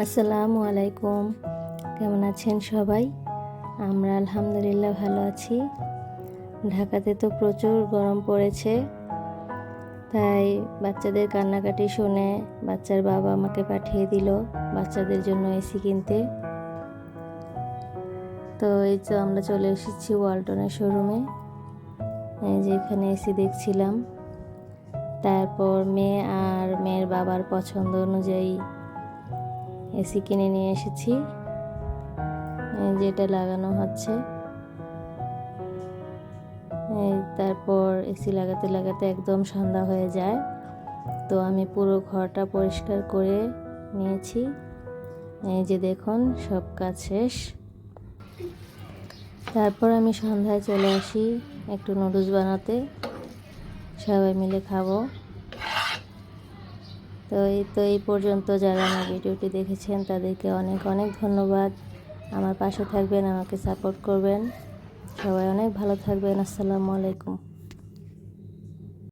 আসসালামু আলাইকুম। কেমন আছেন সবাই? আমরা আলহামদুলিল্লাহ ভালো আছি। ঢাকাতে তো প্রচুর গরম পড়েছে, তাই বাচ্চাদের কান্নাকাটি শুনে বাচ্চার বাবা আমাকে পাঠিয়ে দিল বাচ্চাদের জন্য এসি কিনতে। তো এই তো আমরা চলে এসেছি ওয়ালটনের শোরুমে। এই যে এখানে এসি দেখছিলাম। তারপর মেয়ে আর মেয়ের বাবার পছন্দ অনুযায়ী এসি কিনে নিয়ে এসেছি, যেটা লাগানো হচ্ছে। তারপর এসি লাগাতে লাগাতে একদম সন্ধ্যা হয়ে যায়, তো আমি পুরো ঘরটা পরিষ্কার করে নিয়েছি। এই যে দেখুন, সব কাজ শেষ। তারপর আমি সন্ধ্যায় চলে আসি একটু নুডলস বানাতে, সবাই মিলে খাবো। তো এই পর্যন্ত যারা আমার ভিডিওটি দেখেছেন তাদেরকে অনেক অনেক ধন্যবাদ। আমার পাশে থাকবেন, আমাকে সাপোর্ট করবেন। সবাই অনেক ভালো থাকবেন। আসসালামু আলাইকুম।